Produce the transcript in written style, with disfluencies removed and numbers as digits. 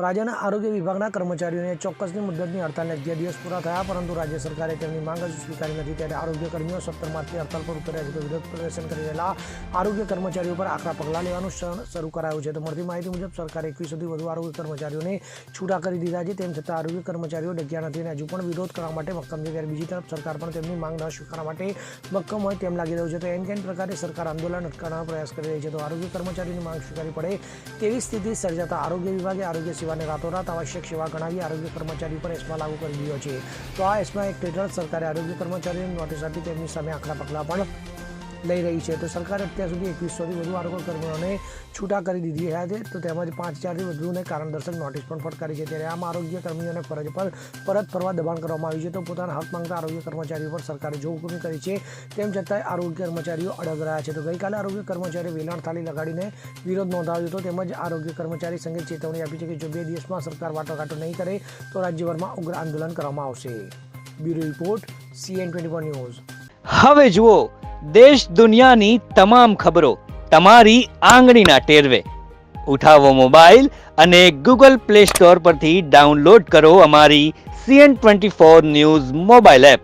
રાજ્યના આરોગ્ય વિભાગના કર્મચારીઓને ચોક્કસની મુદ્દતની હડતાલને 11 દિવસ પૂરા થયા, પરંતુ રાજ્ય સરકારે તેમની માંગ હજુ સ્વીકારી નથી. ત્યારે આરોગ્ય કર્મીઓ 17 માર્ચથી હડતાલ પર ઉતર્યા છે. તો વિરોધ પ્રદર્શન કરી રહેલા આરોગ્ય કર્મચારીઓ પર આકરા પગલાં લેવાનું શરૂ કરાયું છે. તો મળતી માહિતી મુજબ સરકારે 21 સુધી વધુ આરોગ્ય કર્મચારીઓને છૂટા કરી દીધા છે. તેમ છતાં આરોગ્ય કર્મચારીઓ ડગ્યા નથી અને હજુ પણ વિરોધ કરવા માટે મક્કમ છે. ત્યારે બીજી તરફ સરકાર પણ તેમની માંગ ન સ્વીકારવા માટે મક્કમ હોય તેમ લાગી રહ્યું છે. તો એમ કેન પ્રકારે સરકાર આંદોલન અટકાવવાનો પ્રયાસ કરી રહી છે. તો આરોગ્ય કર્મચારીની માંગ સ્વીકારવી પડે તેવી સ્થિતિ સર્જાતા આરોગ્ય વિભાગે આરોગ્ય સેવાને રાતોરાત આવશ્યક સેવા ગણાવી આરોગ્ય કર્મચારી પર એસ્મા લાગુ કરી દીધો છે. તો આ એસ્મા એક્ટ હેઠળ સરકારે આરોગ્ય કર્મચારીઓને નોટિસ આપી તેમની સામે આકરા પગલાં પણ લઈ રહી છે. તો સરકારે અત્યાર સુધી 2100થી વધુ આરોગ્ય કર્મીઓને છૂટા કરી દીધી હતી. તો તેમાંથી 5000થી વધુને કારણદર્શક નોટિસ પણ ફટકારી છે. ત્યારે આમ આરોગ્ય કર્મીઓને ફરજ પર પરત ફરવા દબાણ કરવામાં આવ્યું છે. તો પોતાના હક માંગતા આરોગ્ય કર્મચારીઓ પર સરકારે જોહુકમી કરી છે. તેમ છતાંય આરોગ્ય કર્મચારીઓ અડગ રહ્યા છે. તો ગઈકાલે આરોગ્ય કર્મચારીઓ વેલણ થાળી લગાડીને વિરોધ નોંધાવ્યો હતો. તેમજ આરોગ્ય કર્મચારી સંઘે ચેતવણી આપી છે કે જો 2 દિવસમાં સરકાર વાટાઘાટો નહીં કરે તો રાજ્યભરમાં ઉગ્ર આંદોલન કરવામાં આવશે. Bureau report CN24 news. હવે જુઓ દેશ દુનિયાની તમામ ખબરો તમારી આંગળીના ટેરવે. ઉઠાવો મોબાઈલ અને Google Play Store પરથી ડાઉનલોડ કરો અમારી CN24 ન્યૂઝ મોબાઈલ એપ.